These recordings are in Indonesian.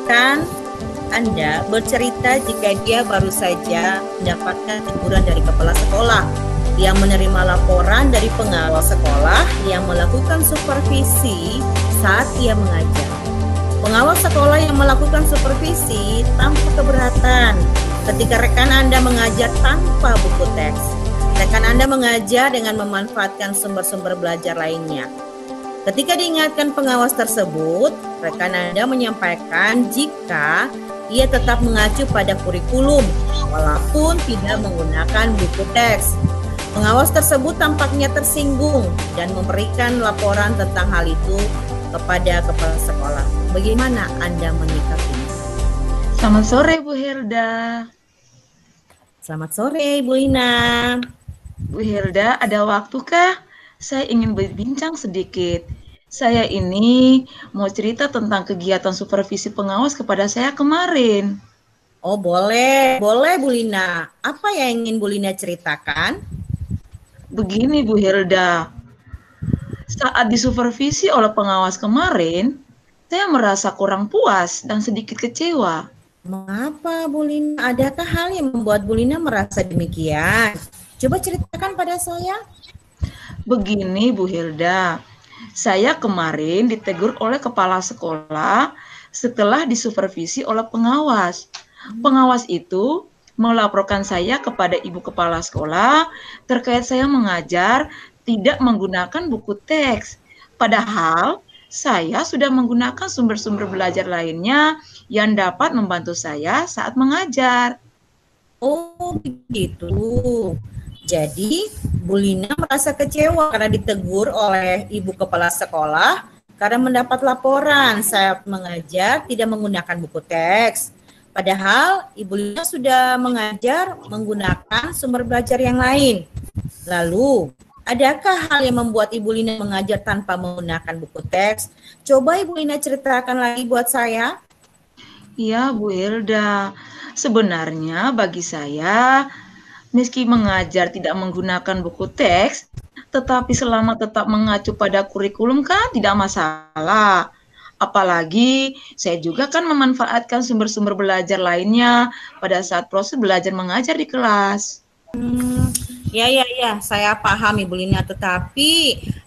rekan Anda bercerita jika dia baru saja mendapatkan teguran dari kepala sekolah yang menerima laporan dari pengawas sekolah yang melakukan supervisi saat ia mengajar. Pengawas sekolah yang melakukan supervisi tanpa keberatan ketika rekan Anda mengajar tanpa buku teks. Rekan Anda mengajar dengan memanfaatkan sumber-sumber belajar lainnya. Ketika diingatkan pengawas tersebut, rekan Anda menyampaikan jika ia tetap mengacu pada kurikulum walaupun tidak menggunakan buku teks. Pengawas tersebut tampaknya tersinggung dan memberikan laporan tentang hal itu kepada kepala sekolah. Bagaimana Anda menyikapinya? Selamat sore Bu Hilda. Selamat sore Bu Lina. Bu Hilda, ada waktukah? Saya ingin berbincang sedikit. Saya ini mau cerita tentang kegiatan supervisi pengawas kepada saya kemarin. Oh boleh Bu Lina. Apa yang ingin Bu Lina ceritakan? Begini Bu Hilda, saat disupervisi oleh pengawas kemarin, saya merasa kurang puas dan sedikit kecewa. Mengapa Bu Lina? Adakah hal yang membuat Bu Lina merasa demikian? Coba ceritakan pada saya. Begini Bu Hilda, saya kemarin ditegur oleh kepala sekolah setelah disupervisi oleh pengawas. Pengawas itu melaporkan saya kepada ibu kepala sekolah terkait saya mengajar tidak menggunakan buku teks. Padahal saya sudah menggunakan sumber-sumber belajar lainnya yang dapat membantu saya saat mengajar. Oh begitu. Jadi Bu Lina merasa kecewa karena ditegur oleh ibu kepala sekolah karena mendapat laporan saat mengajar tidak menggunakan buku teks. Padahal Ibu Lina sudah mengajar menggunakan sumber belajar yang lain. Lalu, adakah hal yang membuat Ibu Lina mengajar tanpa menggunakan buku teks? Coba Ibu Lina ceritakan lagi buat saya. Iya Bu Hilda, sebenarnya bagi saya, meski mengajar tidak menggunakan buku teks, tetapi selama tetap mengacu pada kurikulum kan tidak masalah. Apalagi saya juga kan memanfaatkan sumber-sumber belajar lainnya pada saat proses belajar mengajar di kelas. Ya, saya paham Ibu Lina. Tetapi,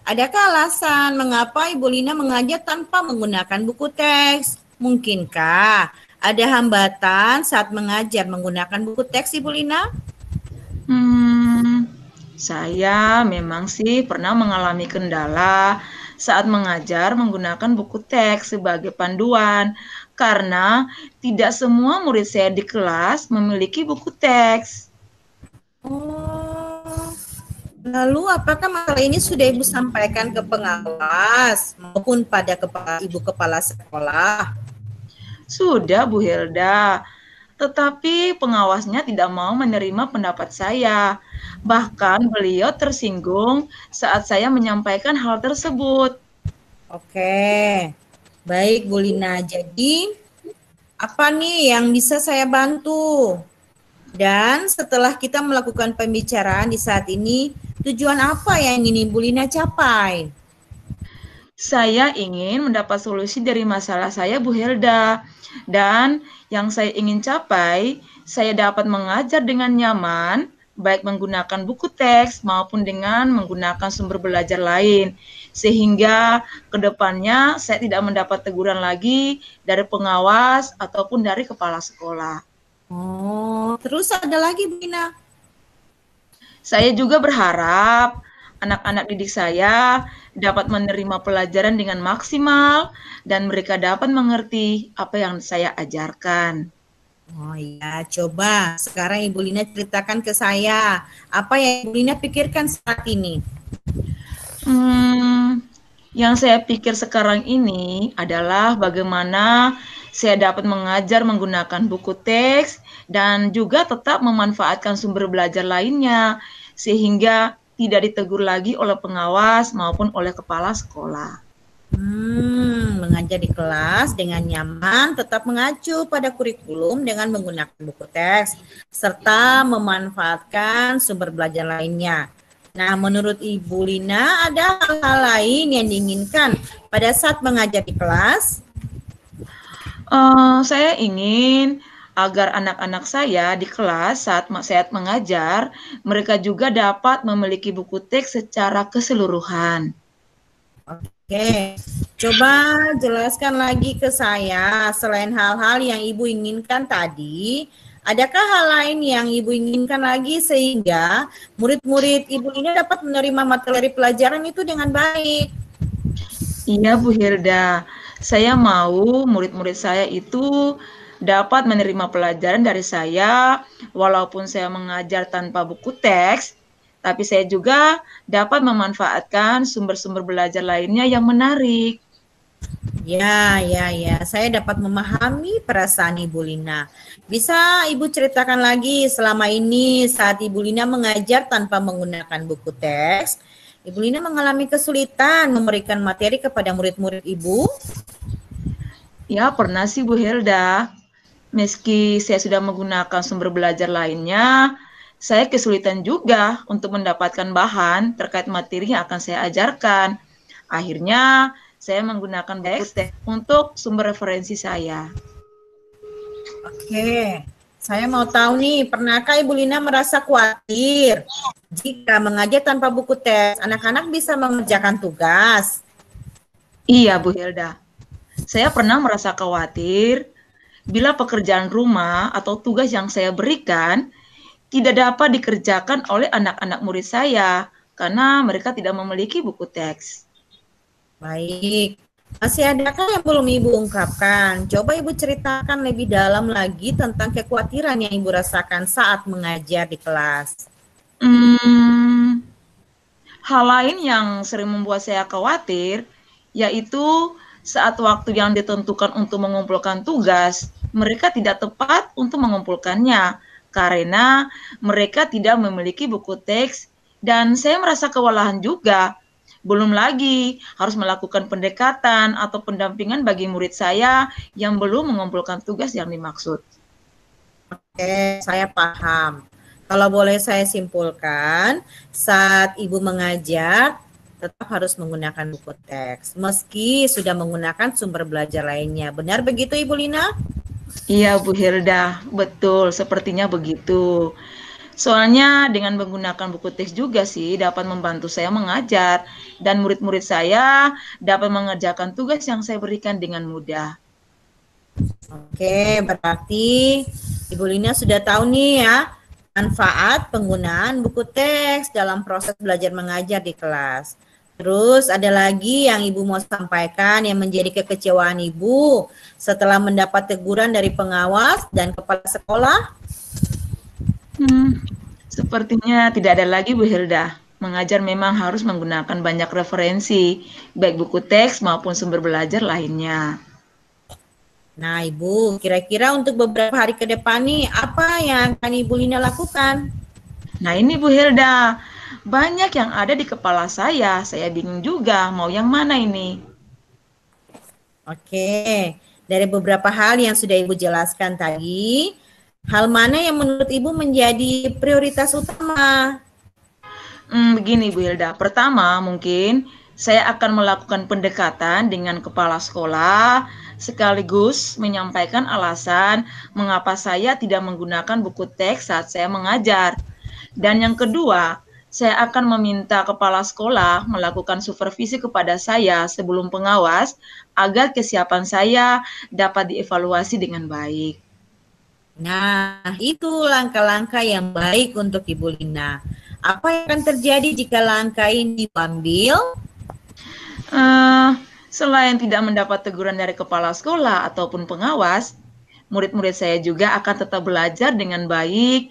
adakah alasan mengapa Ibu Lina mengajar tanpa menggunakan buku teks? Mungkinkah ada hambatan saat mengajar menggunakan buku teks Ibu Lina? Saya memang sih pernah mengalami kendala saat mengajar menggunakan buku teks sebagai panduan karena tidak semua murid saya di kelas memiliki buku teks. Oh, lalu apakah masalah ini sudah Ibu sampaikan ke pengawas maupun pada Ibu kepala sekolah? Sudah Bu Hilda, tetapi pengawasnya tidak mau menerima pendapat saya. Bahkan beliau tersinggung saat saya menyampaikan hal tersebut. Oke, baik Bu Lina. Jadi, apa nih yang bisa saya bantu? Dan setelah kita melakukan pembicaraan di saat ini, tujuan apa yang ingin Bu Lina capai? Saya ingin mendapat solusi dari masalah saya Bu Hilda. Dan yang saya ingin capai, saya dapat mengajar dengan nyaman, baik menggunakan buku teks maupun dengan menggunakan sumber belajar lain. Sehingga kedepannya saya tidak mendapat teguran lagi dari pengawas ataupun dari kepala sekolah. Oh, terus ada lagi Bu Lina? Saya juga berharap anak-anak didik saya dapat menerima pelajaran dengan maksimal dan mereka dapat mengerti apa yang saya ajarkan. Oh iya, coba sekarang Ibu Lina ceritakan ke saya apa yang Ibu Lina pikirkan saat ini. Yang saya pikir sekarang ini adalah bagaimana saya dapat mengajar menggunakan buku teks dan juga tetap memanfaatkan sumber belajar lainnya sehingga tidak ditegur lagi oleh pengawas maupun oleh kepala sekolah. Mengajar di kelas dengan nyaman, tetap mengacu pada kurikulum dengan menggunakan buku teks, serta memanfaatkan sumber belajar lainnya. Nah, menurut Ibu Lina, ada hal-hal lain yang diinginkan pada saat mengajar di kelas? Saya ingin agar anak-anak saya di kelas saat saya mengajar, mereka juga dapat memiliki buku teks secara keseluruhan. Oke, coba jelaskan lagi ke saya, selain hal-hal yang Ibu inginkan tadi, adakah hal lain yang Ibu inginkan lagi sehingga murid-murid Ibu ini dapat menerima materi pelajaran itu dengan baik? Iya, Bu Hilda. Saya mau murid-murid saya itu dapat menerima pelajaran dari saya, walaupun saya mengajar tanpa buku teks, tapi saya juga dapat memanfaatkan sumber-sumber belajar lainnya yang menarik. Ya. Saya dapat memahami perasaan Ibu Lina. Bisa Ibu ceritakan lagi selama ini saat Ibu Lina mengajar tanpa menggunakan buku teks, Ibu Lina mengalami kesulitan memberikan materi kepada murid-murid Ibu? Ya, pernah sih Bu Hilda. Meski saya sudah menggunakan sumber belajar lainnya, saya kesulitan juga untuk mendapatkan bahan terkait materi yang akan saya ajarkan. Akhirnya, saya menggunakan buku teks untuk sumber referensi saya. Oke, saya mau tahu nih, pernahkah Ibu Lina merasa khawatir jika mengajar tanpa buku teks, anak-anak bisa mengerjakan tugas? Iya, Bu Hilda. Saya pernah merasa khawatir bila pekerjaan rumah atau tugas yang saya berikan tidak dapat dikerjakan oleh anak-anak murid saya karena mereka tidak memiliki buku teks. Baik, masih adakah yang belum Ibu ungkapkan? Coba Ibu ceritakan lebih dalam lagi tentang kekhawatiran yang Ibu rasakan saat mengajar di kelas. Hmm, Hal lain yang sering membuat saya khawatir yaitu saat waktu yang ditentukan untuk mengumpulkan tugas, mereka tidak tepat untuk mengumpulkannya karena mereka tidak memiliki buku teks dan saya merasa kewalahan juga. Belum lagi harus melakukan pendekatan atau pendampingan bagi murid saya yang belum mengumpulkan tugas yang dimaksud. Oke, saya paham. Kalau boleh saya simpulkan, saat Ibu mengajar, tetap harus menggunakan buku teks, meski sudah menggunakan sumber belajar lainnya. Benar begitu, Ibu Lina? Iya, Bu Hilda, betul, sepertinya begitu. Soalnya dengan menggunakan buku teks juga sih dapat membantu saya mengajar dan murid-murid saya dapat mengerjakan tugas yang saya berikan dengan mudah. Oke, berarti Ibu Lina sudah tahu nih ya manfaat penggunaan buku teks dalam proses belajar mengajar di kelas. Terus ada lagi yang Ibu mau sampaikan yang menjadi kekecewaan Ibu setelah mendapat teguran dari pengawas dan kepala sekolah? Sepertinya tidak ada lagi Bu Hilda. Mengajar memang harus menggunakan banyak referensi, baik buku teks maupun sumber belajar lainnya. Nah, Ibu, kira-kira untuk beberapa hari ke depan nih, apa yang akan Ibu Lina lakukan? Nah ini Bu Hilda, banyak yang ada di kepala saya bingung juga mau yang mana ini. Oke, dari beberapa hal yang sudah Ibu jelaskan tadi, hal mana yang menurut Ibu menjadi prioritas utama? Begini Bu Hilda, pertama mungkin saya akan melakukan pendekatan dengan kepala sekolah sekaligus menyampaikan alasan mengapa saya tidak menggunakan buku teks saat saya mengajar. Dan yang kedua, saya akan meminta kepala sekolah melakukan supervisi kepada saya sebelum pengawas agar kesiapan saya dapat dievaluasi dengan baik. Nah, itu langkah-langkah yang baik untuk Ibu Lina. Apa yang akan terjadi jika langkah ini diambil? Selain tidak mendapat teguran dari kepala sekolah ataupun pengawas, murid-murid saya juga akan tetap belajar dengan baik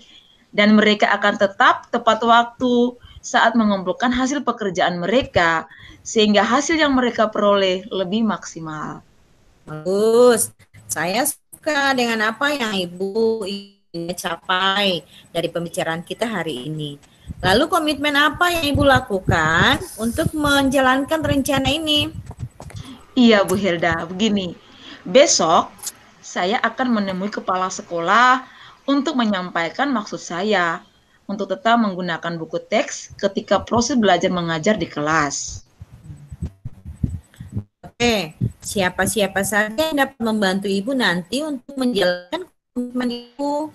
dan mereka akan tetap tepat waktu saat mengumpulkan hasil pekerjaan mereka sehingga hasil yang mereka peroleh lebih maksimal. Bagus. Saya suka dengan apa yang Ibu ingin capai dari pembicaraan kita hari ini. Lalu komitmen apa yang Ibu lakukan untuk menjalankan rencana ini? Iya Bu Hilda, begini. Besok saya akan menemui kepala sekolah untuk menyampaikan maksud saya untuk tetap menggunakan buku teks ketika proses belajar mengajar di kelas. Oke, Siapa-siapa saja yang dapat membantu Ibu nanti untuk menjalankan komitmen Ibu?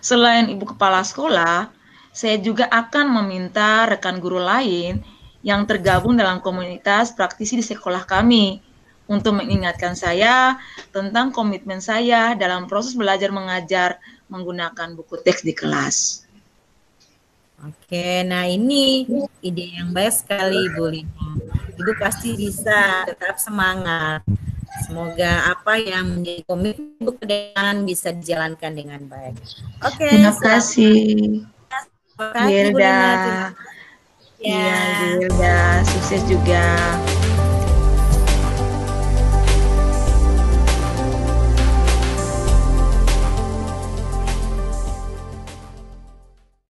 Selain Ibu Kepala Sekolah, saya juga akan meminta rekan guru lain yang tergabung dalam komunitas praktisi di sekolah kami untuk mengingatkan saya tentang komitmen saya dalam proses belajar mengajar menggunakan buku teks di kelas. Oke, nah ini ide yang baik sekali Ibu Lina. Ibu pasti bisa, tetap semangat. Semoga apa yang menjadi komitmen Ibu ke depan bisa dijalankan dengan baik. Oke, Terima kasih, Ibu Wilda. Lina. Iya, Ibu Wilda. Sukses juga.